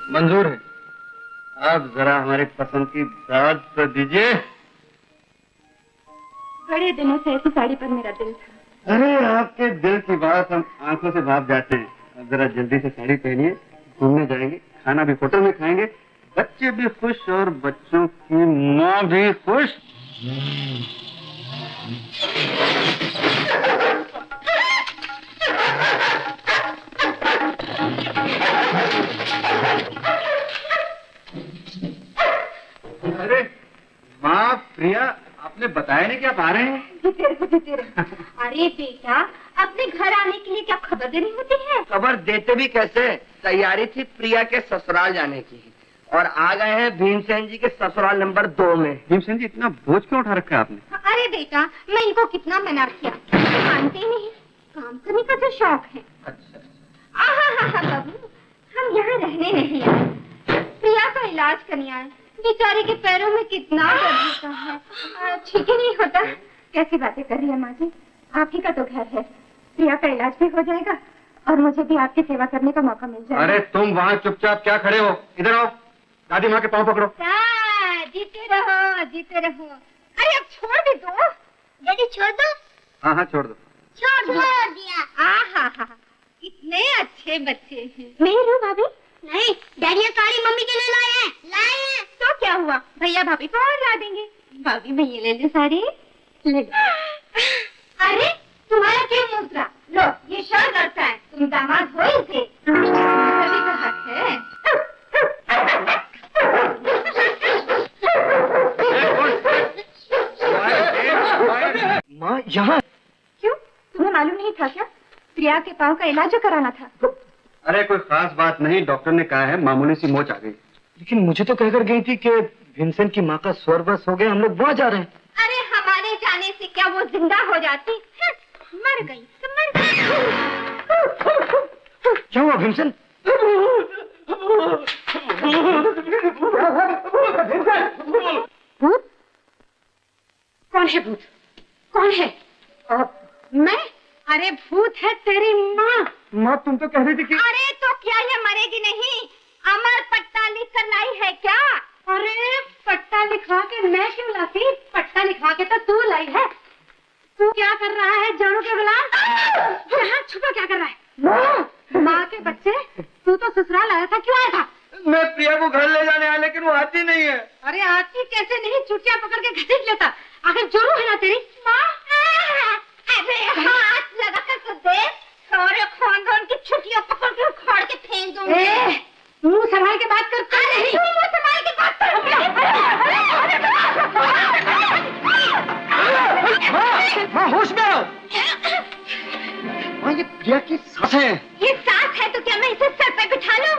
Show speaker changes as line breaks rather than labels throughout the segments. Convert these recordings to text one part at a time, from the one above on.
मंजूर है। आप जरा हमारी पसंद की दाद तो दीजिए।
बड़े दिनों से ऐसी साड़ी पर मेरा दिल था।
अरे आपके दिल की बात हम आंखों से भाप जाते हैं। अब जरा जल्दी से साड़ी पहनिए, घूमने जाएंगे, खाना भी होटल में खाएंगे, बच्चे भी खुश और बच्चों की माँ भी खुश। अरे माँ प्रिया, आपने बताया नहीं कि आप आ रहे हैं?
अरे बेटा, अपने घर आने के लिए क्या खबर देनी होती है?
खबर देते भी कैसे, तैयारी थी प्रिया के ससुराल जाने की और आ गए हैं भीमसेन जी के ससुराल नंबर 2 में।
भीमसेन जी, इतना बोझ क्यों उठा रखा है आपने?
अरे बेटा, मैं इनको कितना मना किया, मानते नहीं। काम करने का तो शौक है। अच्छा बाबू, हम यहाँ रहने नहीं आए, प्रिया का इलाज करने आए। बेचारे के पैरों में कितना दर्द होता है, ठीक ही नहीं होता। कैसी बातें कर रही है माँ जी, आप ही का तो घर है। प्रिया का इलाज भी हो जाएगा और मुझे भी आपकी सेवा करने का मौका मिल जाएगा।
अरे तुम वहाँ चुपचाप क्या खड़े हो, इधर आओ, दादी माँ के पाँव पकड़ो।
जीते रहो, जीते रहो। अरे अब छोड़ भी दो। डैडी छोड़ दो।
हाँ हाँ छोड़ दो।
छोड़ दिया। हाँ, इतने अच्छे बच्चे हैं। मेरू भाभी? नहीं, डैडी ये साड़ी मम्मी के लिए लाए हैं। तो क्या हुआ, भैया भाभी को और ला देंगे। भाभी मैं ये ले लूं साड़ी? ले लो। अरे तुम्हारा क्यों मुद्रा? लो ये शर्ट लड़ता है, तुम दामाद हो ही थे, सभी का हक है।
माँ यहाँ
क्यों, तुम्हें मालूम नहीं था क्या? प्रिया के पाँव का इलाज कराना था।
अरे कोई खास बात नहीं, डॉक्टर ने कहा है मामूली सी मोच आ गई।
लेकिन मुझे तो कहकर गई थी कि भीमसेन की माँ का स्वर्गवास हो गया, हम लोग वहाँ जा रहे हैं।
अरे हमारे जाने से क्या वो जिंदा हो जाती? मर गई तो मर गई।
क्या हुआ भीमसेन?
भूत? कौन है भूत? कौन है? मैं? अरे भूत है तेरी माँ।
माँ तुम तो कह रही थी कि...
अरे तो क्या ये मरेगी नहीं? अमर पट्टा लिख कर लाई है क्या? अरे पट्टा लिखवा के मैं क्यों लाती? पट्टा लिखवा के तो तू लाई है। तू क्या कर रहा है जानू के गुलाम? यहाँ छुपा क्या कर रहा है? माँ के बच्चे, तू तो ससुराल आया था, क्यों आया था?
मैं प्रिया को घर ले जाने आया, लेकिन वो आती नहीं है।
अरे आती कैसे नहीं, चुटिया पकड़ के घसीट लेता। आखिर जोरू है ना तेरी माँ? अरे हाथ लगा कर तो देख, सारे खानदान की छुट्टियां पकड़ के उखाड़ के फेंक दूंगी। मुंह संभाल के बात करता है। मुंह संभाल के बात कर।
माँ होश में आओ। माँ ये प्रिया की सास है।
ये सास है तो क्या मैं इसे सर पे बिठा लूं?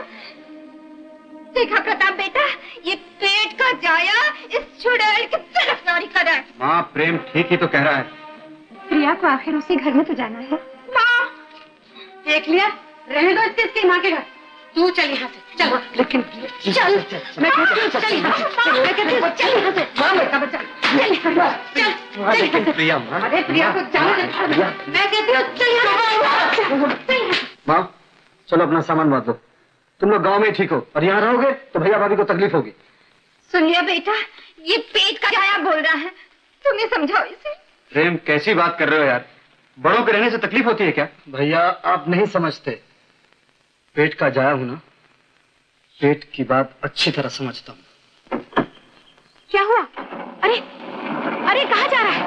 देखा प्रताप बेटा, ये पेट का जाया इस चुड़ैल की तरफदारी कर रहा है।
माँ प्रेम ठीक ही तो कह रहा है।
प्रिया को आखिर उसी घर में तो जाना है। माँ देख लिया, रहने दो इसकी माँ के घर। तू चल यहाँ से, चल।
लेकिन
चल, मैं कहती हूँ चल यहाँ से। मैं कहती हूँ चल यहाँ से।
माँ बेटा बच्चा
चल यहाँ से, चल।
प्रिया माँ,
अरे प्रिया को जाने दे। मैं कहती हूँ चल यहाँ से।
माँ चलो अपना सामान बांध दो, तुम लोग गाँव में ठीक हो और यहाँ रहोगे तो भैया भाभी को तकलीफ होगी।
सुन लिया बेटा, ये पेट का जाया बोल रहा है, तुम्हें समझाओ इसे।
प्रेम कैसी बात कर रहे हो यार, बड़ों के रहने से तकलीफ होती है क्या?
भैया आप नहीं समझते, पेट का जाया हूं ना, पेट की बात अच्छी तरह समझता हूँ।
क्या हुआ? अरे अरे कहाँ जा रहा है?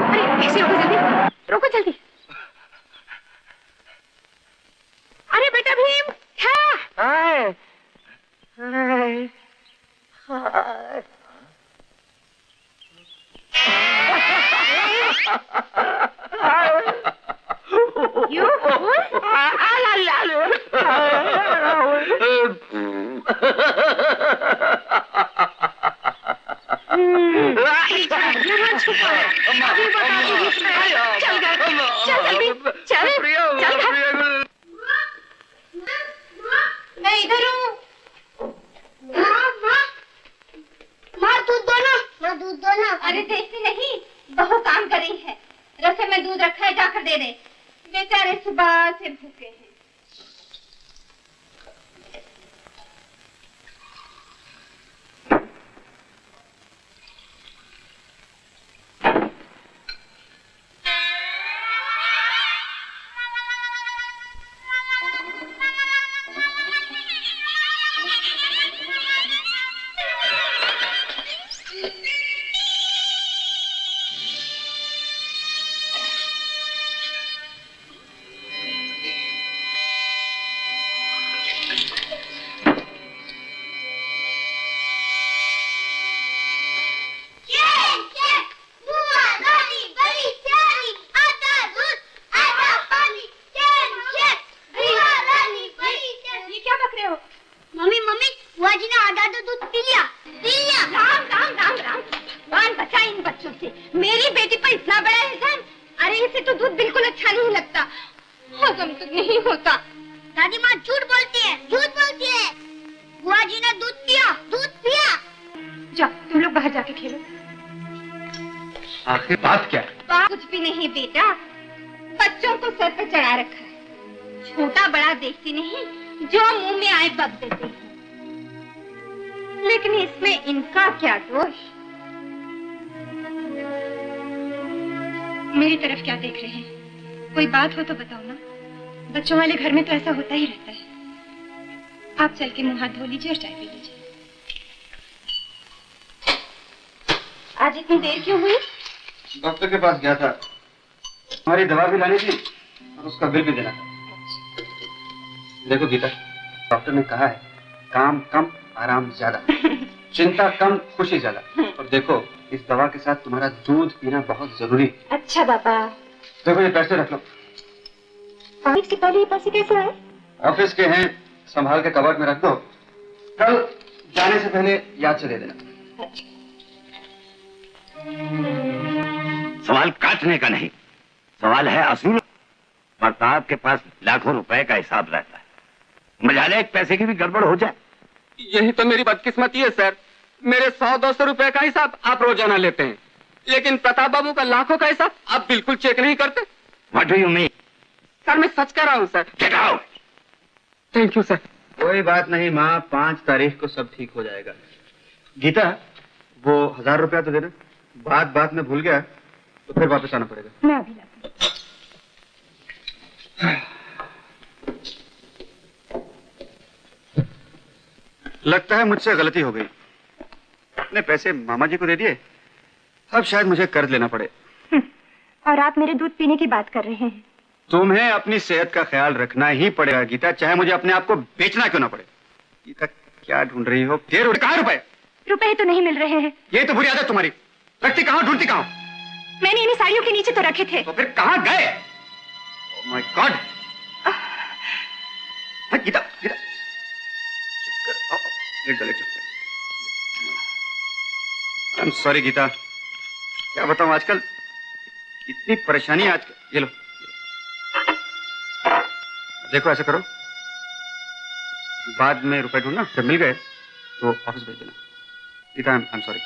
अरे ऐसे रोको जल्दी, रोको जल्दी। अरे बेटा भीम, क्या?
हाय हाय
You fool! मैं इधर हूँ। माँ दूध दो ना। माँ दूध दो ना। अरे देखती नहीं, बहू काम कर रही है, रसोई में दूध रखा है, जाकर दे दे। बेचारे सुबह से भूखे हैं। बुआ जी ने आधा तो दूध पी लिया। राम राम राम राम, भगवान बचा इन बच्चों से। मेरी बेटी पर इतना बड़ा एहसान। अरे इसे तो दूध बिल्कुल अच्छा नहीं लगता, हजम तो नहीं होता। दादी माँ झूठ बोलती है, झूठ बोलती है। बुआ जी ने दूध पिया, दूध पिया।
जाओ तुम लोग बाहर जाके खेलो।
आखिर बात क्या है?
बात कुछ भी नहीं बेटा, बच्चों को सर पे चढ़ा रखा है। छोटा बड़ा देखती नहीं, जो मुंह में आए बक देते हैं। लेकिन इसमें इनका क्या दोष?
मेरी तरफ क्या देख रहे हैं? कोई बात हो तो बताओ ना। बच्चों वाले घर में तो ऐसा होता ही रहता है। आप चल के मुंह हाथ धो लीजिए और चाय पी लीजिए।
आज इतनी देर क्यों हुई?
डॉक्टर के पास गया था, हमारी दवा भी लानी थी और उसका बिल भी देना था। देखो गीता, डॉक्टर ने कहा है काम कम आराम ज्यादा, चिंता कम खुशी ज्यादा। और देखो इस दवा के साथ तुम्हारा दूध पीना बहुत जरूरी।
अच्छा बाबा।
देखो ये पैसे रख लो।
से पहले ये पैसे कैसे आए?
ऑफिस के हैं, संभाल के कबर्ड में रख दो, कल जाने से पहले याद से दे देना।
अच्छा।
सवाल काटने का नहीं, सवाल है असूल। प्रताप के पास लाखों रुपए का हिसाब रहता है, मजाले एक पैसे की भी गड़बड़ हो जाए।
यही तो मेरी बदकिस्मती है सर। मेरे 100-200 रुपए का हिसाब आप रोजाना लेते हैं, लेकिन प्रताप बाबू का लाखों का हिसाब आप बिल्कुल चेक नहीं करते।
What do you mean?
Sir मैं सच कह रहा हूँ sir.
Get out!
Thank you sir.
कोई बात नहीं माँ, 5 तारीख को सब ठीक हो जाएगा। गीता वो 1000 रुपया तो देना, बात में भूल गया तो फिर वापस आना पड़ेगा।
मैं अभी लाती हूँ।
लगता है मुझसे गलती हो गई, अपने पैसे मामा जी को दे दिए, अब शायद मुझे कर्ज लेना पड़े।
और आप मेरे दूध पीने की बात कर रहे हैं।
तुम्हें अपनी सेहत का ख्याल रखना ही पड़ेगा गीता, चाहे मुझे अपने आप को बेचना क्यों ना पड़े। गीता क्या ढूंढ रही हो? कहाँ रुपए?
रुपए तो नहीं मिल रहे हैं।
ये तो बुरी आदत तुम्हारी, रखती कहाँ ढूंढती कहाँ?
मैंने इन्हीं साड़ियों के नीचे तो रखे थे।
तो फिर कहाँ गए? Oh my god! Geeta Geeta चुप कर, लेट जा। आई एम सॉरी गीता, क्या बताऊं आजकल इतनी परेशानी है आजकल। ये लो देखो, ऐसा करो बाद में रुपए ढूंढना, जब मिल गए तो ऑफिस भेज देना। Geeta I am sorry.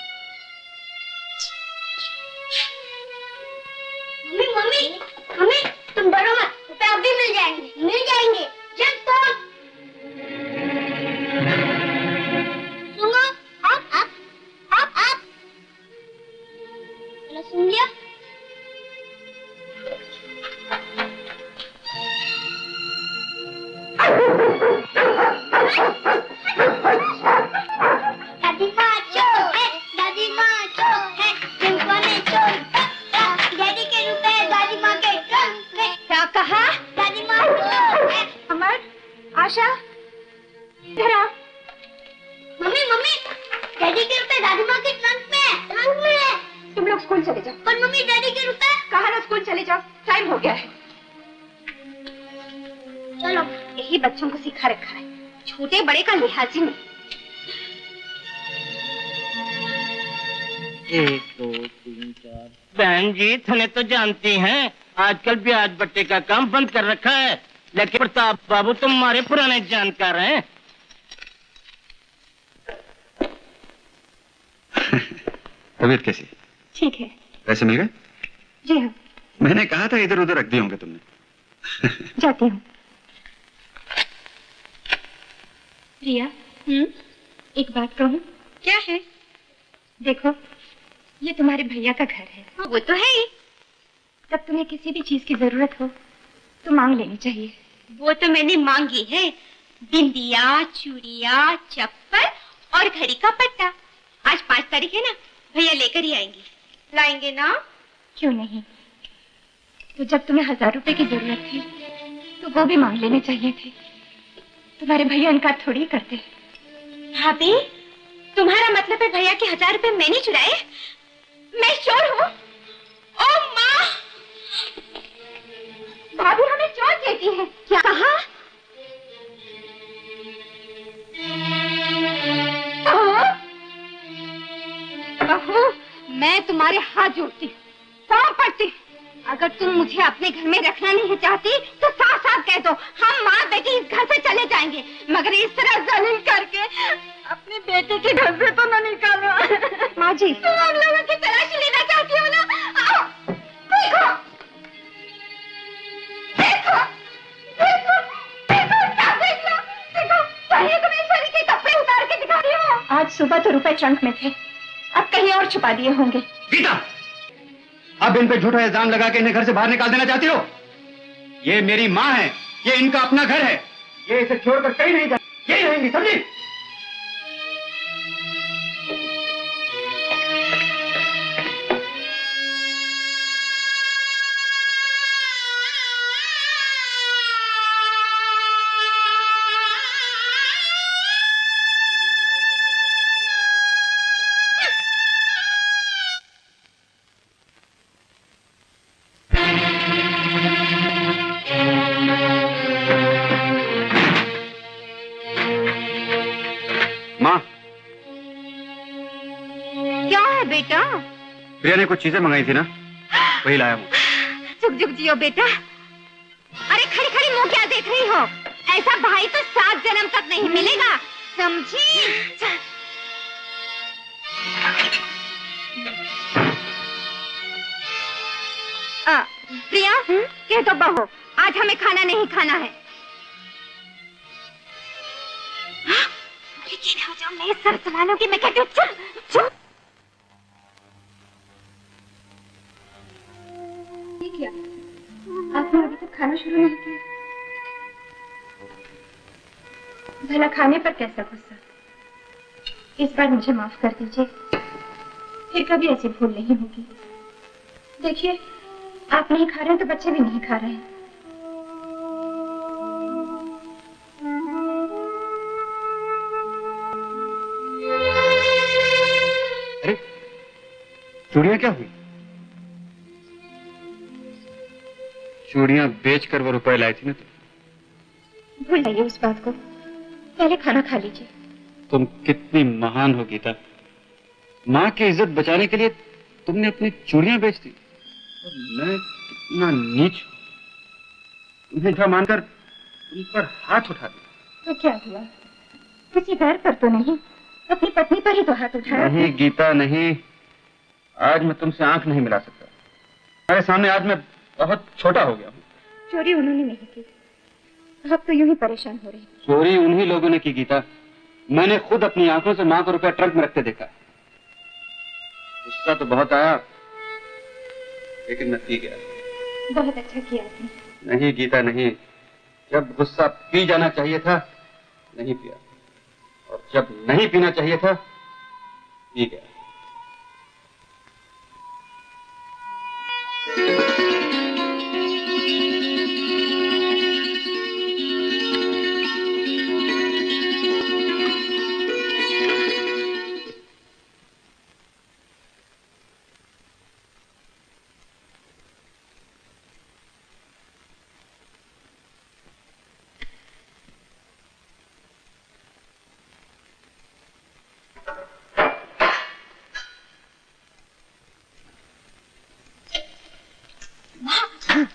Mummy तुम डरो मत, रुपए अब भी मिल जाएंगे। जब तो सुनो, आप सुन लिया? दादी माँ चोर है, जिनको ने चोर डैडी के रुपए दादी माँ के ट्रंक में। क्या कहा? दादी माँ चोर है।
अमर, आशा, इधर आओ।
मम्मी डैडी के रुपए दादी माँ के ट्रंक में।
तुम लोग स्कूल चले जाओ।
पर मम्मी डैडी के रुपए।
कहा ना स्कूल चले जाओ, टाइम हो गया है।
चलो, यही बच्चों को सिखा रखा है, छोटे बड़े का लिहाज ही नहीं।
1 2 3 4। बहन जी थने तो जानती हैं, आजकल ब्याज बट्टे का काम बंद कर रखा है, लेकिन प्रताप बाबू तुम्हारे पुराने जानकार हैं।
तबीयत कैसी?
ठीक है।
पैसे मिल गए?
जी हाँ।
मैंने कहा था इधर उधर रख दिए होंगे तुमने।
जाती हूँ। रिया, एक बात कहूँ?
क्या है?
देखो, ये तुम्हारे भैया का घर है।
वो तो है ही।
जब तुम्हें किसी भी चीज की जरूरत हो तो मांग लेनी चाहिए।
वो तो मैंने मांगी है, बिंदिया, चूड़िया, चप्पल और घड़ी का पट्टा। आज 5 तारीख है ना, भैया लेकर ही आएंगे। लाएंगे ना?
क्यों नहीं? तो जब तुम्हें 1000 रुपए की जरूरत थी तो वो भी मांग लेने चाहिए थे। तुम्हारे भैया इनकार थोड़ी करते।
भाभी, तुम्हारा मतलब है भैया के 1000 रुपए मैंने चुराए? मैं चोर हूँ? ओ माँ!
भाभी हमें चोर कहती है।
क्या कहा? मैं तुम्हारे हाथ जोड़ती हूँ, पाँव पड़ती हूँ। अगर तुम मुझे अपने घर में रखना नहीं चाहती तो साफ साफ कह दो, हम माँ बेटी इस घर से चले जाएंगे, मगर इस तरह जलील करके अपनी बेटी के घर से तो न निकालो।
माँ जी,
तुम हम लोगों की तलाशी लेना चाहती हो ना? आओ, देखो, देखो, देखो, देखो, क्या देख लो, देखो, कहीं तुम्हें शरीर के कपड़े उतार के दिखा रही हो।
आज सुबह तो रुपए ट्रंक में थे, अब कहीं और छुपा दिए होंगे।
गीता, अब इन पे झूठा इल्जाम लगा के इन्हें घर से बाहर निकाल देना चाहती हो? ये मेरी माँ है, ये इनका अपना घर है, ये इसे छोड़कर कहीं नहीं जाएगी, यही रहेंगी, समझी? प्रिया ने कुछ चीजें मंगाई थी ना, वही लाया हूँ।
जुग जुग जियो बेटा। अरे खड़ी खड़ी मुंह क्या देख रही हो? ऐसा भाई तो 7 जन्म तक नहीं मिलेगा, समझी? प्रिया, कह तो बहू, आज हमें खाना नहीं खाना है। लेकिन हो जाओ मेरे सर संभालो कि मैं कहती हूँ चुप चुप।
क्या आपने अभी तक खाना शुरू नहीं किया? भला खाने पर कैसा गुस्सा? इस बार मुझे माफ कर दीजिए, फिर कभी ऐसी भूल नहीं होगी। देखिए, आप नहीं खा रहे हैं तो बच्चे भी नहीं खा रहे हैं।
अरे चूड़ियां क्या हुई? चूड़ियां बेचकर वो रुपए लाई थी ना तुम।
भूल जाइए उस बात को, पहले खाना खा लीजिए।
तुम कितनी महान हो गीता, माँ की इज्जत बचाने के लिए तुमने अपनी चूड़ियां बेच दी। और मैं कितना नीच हूं, तुम्हें झूठा मानकर तुम पर हाथ उठा दिया।
तो क्या हुआ? किसी घर पर तो नहीं, अपनी पत्नी पर ही तो हाथ उठाया।
नहीं गीता नहीं, आज मैं तुमसे आंख नहीं मिला सकता। तुम्हारे सामने आज मैं बहुत छोटा हो गया हूँ।
चोरी उन्होंने नहीं की, अब तो यूं ही परेशान हो रही।
चोरी उन्हीं लोगों ने की गीता, मैंने खुद अपनी आंखों से माँ को रुपया ट्रंक में रखते देखा। गुस्सा तो बहुत आया, लेकिन मैं पी गया।
बहुत अच्छा किया आपने।
नहीं गीता नहीं, जब गुस्सा पी जाना चाहिए था नहीं पिया, और जब नहीं पीना चाहिए था पी गया।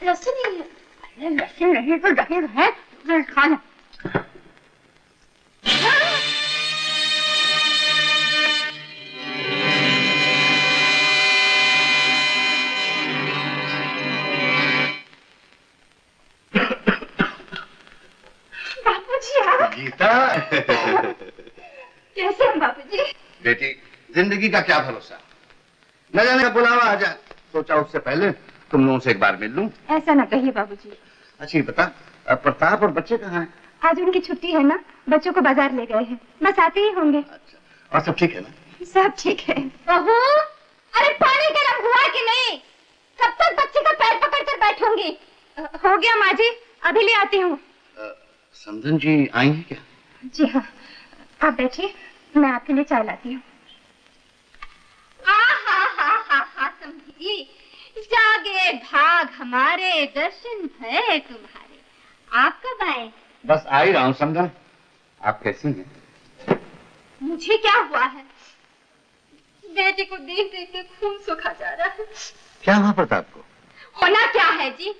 लहसुन नहीं है। लहसुन नहीं तो दही है, खाना।
बापूजी आप
गीता
कैसे हैं बापूजी?
बेटी, जिंदगी का क्या भरोसा, न जाने का बुलावा आ जाए। सोचा उससे पहले तुम लोगों से एक बार मिल लूं।
ऐसा ना कहिए बाबूजी।
अच्छी बता, प्रताप और बच्चे कहाँ हैं?
आज उनकी छुट्टी है ना, बच्चों को बाजार ले गए हैं, बस आते ही होंगे।
अच्छा, और सब ठीक है ना?
सब ठीक है।
बहू, अरे पानी गर्म हुआ कि नहीं? कब तक बच्चे का पैर पकड़कर बैठूंगी?
हो गया माँ जी, अभी ले आती हूँ।
समधन जी आई हैं क्या?
जी हाँ, आप बैठिए, मैं आपके लिए चाय लाती हूँ।
समझी, जागे भाग हमारे, दर्शन भय तुम्हारे। आप कब आए?
बस आ ही रहा हूँ समधन। आप कैसी हैं?
मुझे क्या हुआ है?
बेटी को देख देख के खून सूखा जा रहा है।
क्या हुआ प्रताप को?
होना क्या है जी,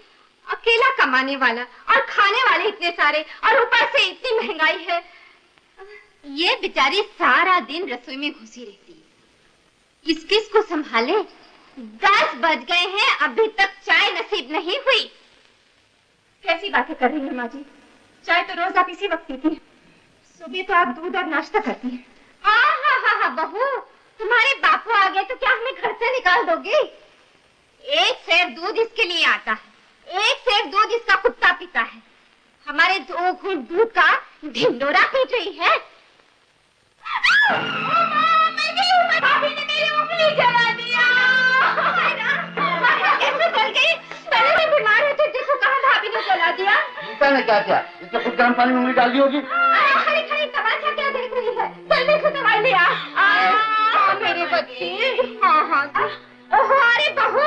अकेला कमाने वाला और खाने वाले इतने सारे, और ऊपर से इतनी महंगाई है। ये बेचारी सारा दिन रसोई में घुसी रहती है, किस किस को संभाले। 10 बज गए हैं, अभी तक चाय नसीब नहीं हुई।
कैसी बातें कर रही हैं माँ जी, चाय तो रोज आप इसी वक्त पीती हैं। सुबह तो आप दूध और नाश्ता करती हैं।
हाँ बहू, तुम्हारे बापू आ गए तो क्या हमें घर से निकाल दोगे? एक सेर दूध इसके लिए आता है, एक सेर दूध इसका कुत्ता पीता है। हमारे 2 घूंट दूध का ढिंडोरा पीट रही है। भाभी ने मेरी उंगली जला दिया। कैसे जल गई? पहले मैं बीमार है तो देखो कहाँ भाभी ने जला दिया।
गीता ने क्या किया? इसने खुद गर्म पानी में उंगली डाल दी होगी।
खड़ी खड़ी तमाशा क्या देख रही है? जल्दी से दवाई लिया। मेरी बच्ची। हाँ ओहो, अरे बहू,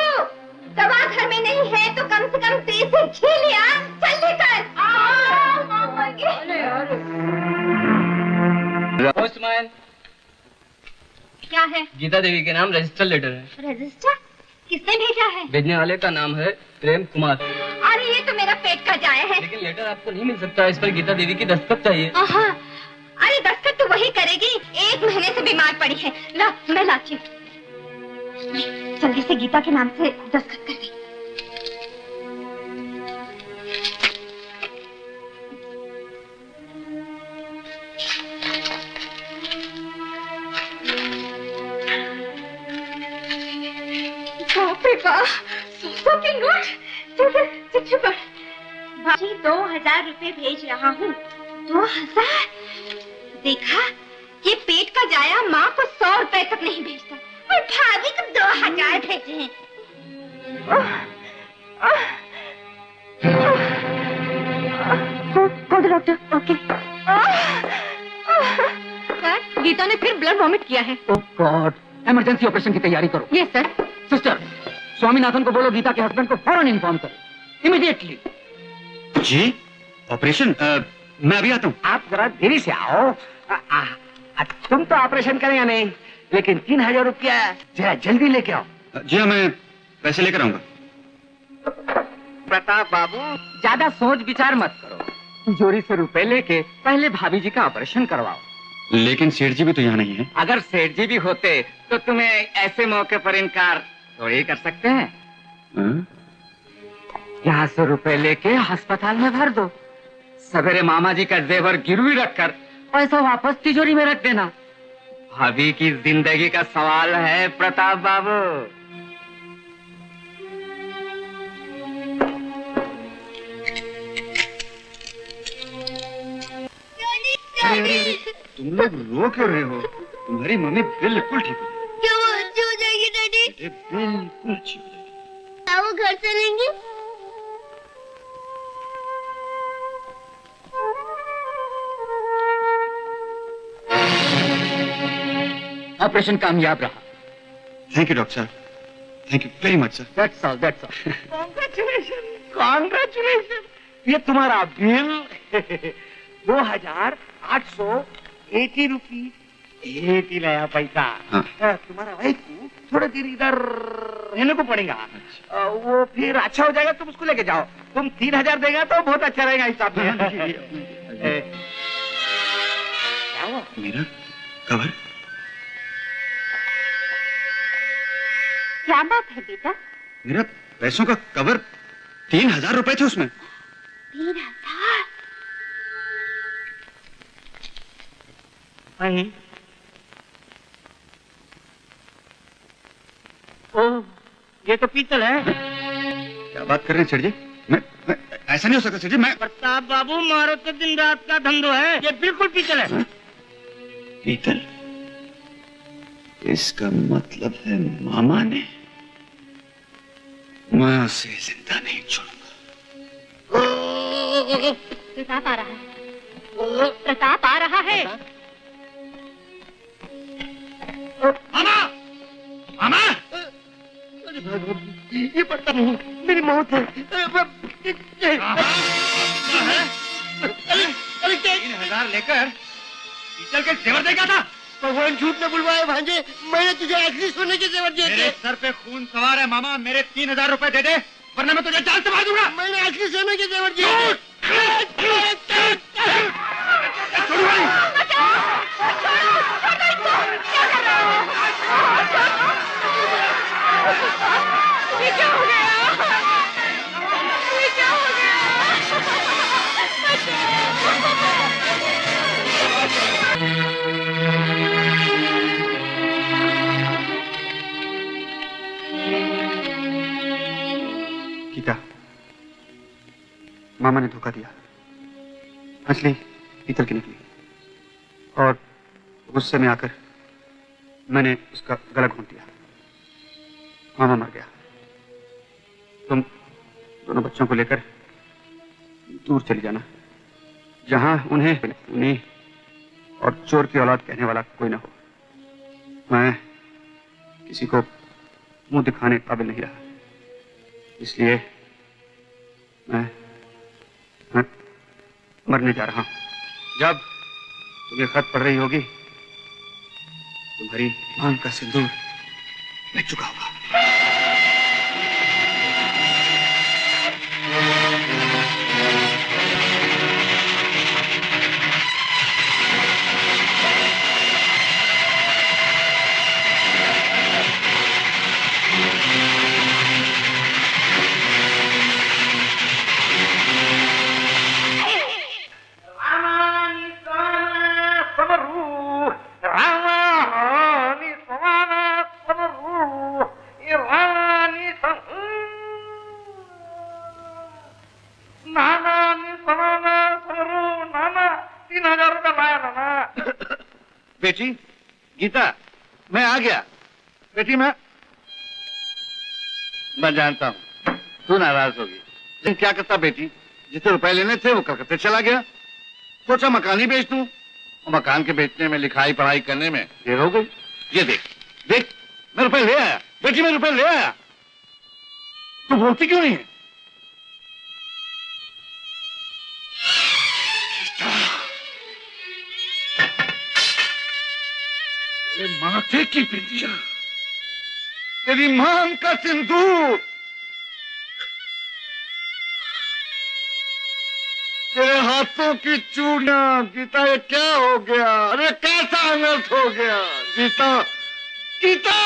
दवा घर में नहीं है तो कम से कम देसी घी लिया। जल्दी कर।
पोस्टमैन।
क्या है?
गीता देवी के नाम रजिस्टर लेटर है।
रजिस्टर? किसने भेजा है?
भेजने वाले का नाम है प्रेम कुमार।
अरे ये तो मेरा पेट का जाया है।
लेकिन लेटर आपको नहीं मिल सकता, इस पर गीता देवी की दस्तखत चाहिए।
अरे दस्तखत तो वही करेगी, 1 महीने से बीमार पड़ी है। ला, मैं लाती हूँ। जल्दी से गीता के नाम से दस्तखत कर दे। बाप, 100 के नोट। चिट्ठी पर भाभी 2000 रुपए भेज रहा हूँ। 2000? देखा, ये पेट का जाया माँ को 100 रुपए तक नहीं भेजता, और भाभी को 2000 भेजे हैं। कौन डॉक्टर? ओके। सर, गीता ने फिर ब्लड वॉमिट किया है।
ओह गॉड, इमरजेंसी ऑपरेशन की तैयारी करो।
Yes sir.
सिस्टर, स्वामीनाथन को बोलो गीता के हस्बैंड को फौरन इन्फॉर्म करो, इमीडिएटली।
जी, ऑपरेशन? मैं अभी आता हूँ।
आप जरा देरी से आओ। तुम तो ऑपरेशन करेंगे नहीं, लेकिन 3000 रुपया जरा जल्दी लेके आओ।
जी हाँ, मैं पैसे लेकर आऊंगा।
प्रताप बाबू, ज्यादा सोच विचार मत करो, तिजोरी से रुपए लेके पहले भाभी जी का ऑपरेशन करवाओ।
लेकिन सेठ जी भी तो यहाँ नहीं है।
अगर सेठ जी भी होते तो तुम्हें ऐसे मौके पर इनकार थोड़ी कर सकते हैं। यहाँ से रुपए लेके अस्पताल में भर दो, सवेरे मामा जी का जेवर गिरवी रखकर पैसा वापस तिजोरी में रख देना। भाभी की जिंदगी का सवाल है प्रताप बाबू।
तुम लोग रो क्यों रहे हो? तुम्हारी मम्मी बिल्कुल ठीक हो जाएगी।
क्या वो अच्छी हो जाएगी डैडी?
बिल्कुल अच्छी हो जाएगी।
क्या वो घर चलेंगे?
ऑपरेशन कामयाब रहा।
थैंक यू डॉक्टर साहब, thank you very much sir.
That's all, that's all.
Congratulation, congratulation. ये तुम्हारा बिल 2880 रुपीज 80 नया पैसा।
हाँ।
तुम्हारा वाइफ को थोड़ी देर इधर रहने को पड़ेगा। वो फिर अच्छा हो जाएगा, तुम उसको लेके जाओ। तुम 3000 देगा तो बहुत अच्छा रहेगा हिसाब में। क्या हुआ?
मेरा कवर?
क्या बात है बेटा?
मेरा पैसों का कवर, 3000 रुपए थे उसमें।
3000?
नहीं। ओह, ये तो पीतल है।
क्या बात कर रहे हैं सेठ जी? मैं ऐसा नहीं हो सकता सेठ जी। मैं
प्रताप बाबू, मारो तो दिन रात का धंधो है, ये बिल्कुल पीतल है।
पीतल? इसका मतलब है मामा ने, मैं उसे जिंदा नहीं छोड़ूंगा।
प्रताप आ रहा है, प्रताप आ रहा है।
मामा, मामा, ये पड़ता नहीं, मेरी मौत है।
3000 लेकर पीतल के जेवर देगा था।
भगवान झूठ न बुलवाए भांजे, मैंने तुझे असली सोने के जेवर दिए थे।
सर पे खून सवार है मामा, मेरे 3000 रुपए दे दे, वरना मैं तुझे जान से मार दूंगा।
मैंने असली सोने के जेवर दिए थे।
ये क्या हो गया? ये क्या हो गया?
गीता, मामा ने धोखा दिया। मछली पीतल की निकली और गुस्से में आकर मैंने उसका गला घोंट दिया। मामा मर गया। तुम दोनों बच्चों को लेकर दूर चली जाना, जहां उन्हें और चोर की औलाद कहने वाला कोई ना हो। मैं किसी को मुंह दिखाने के काबिल नहीं रहा, इसलिए मैं मरने जा रहा हूं। जब तुम्हें खत पढ़ रही होगी, तुम्हारी मांग का सिंदूर मिट चुका होगा।
बेटी गीता, मैं आ गया। बेटी मैं जानता हूँ तू नाराज होगी, लेकिन क्या करता बेटी, जितने रुपए लेने थे वो कलकत्ते चला गया। सोचा मकान ही बेच दूं, और मकान के बेचने में, लिखाई पढ़ाई करने में देर हो गई। ये देख देख, मैं रुपए ले आया बेटी, मैं रुपए ले आया। तू बोलती क्यों नहीं है? माथे की बिंदिया, तेरी मांग का सिंदूर, तेरे हाथों की चूड़ियां। गीता ये क्या हो गया? अरे कैसा अनर्थ हो गया? गीता, गीता!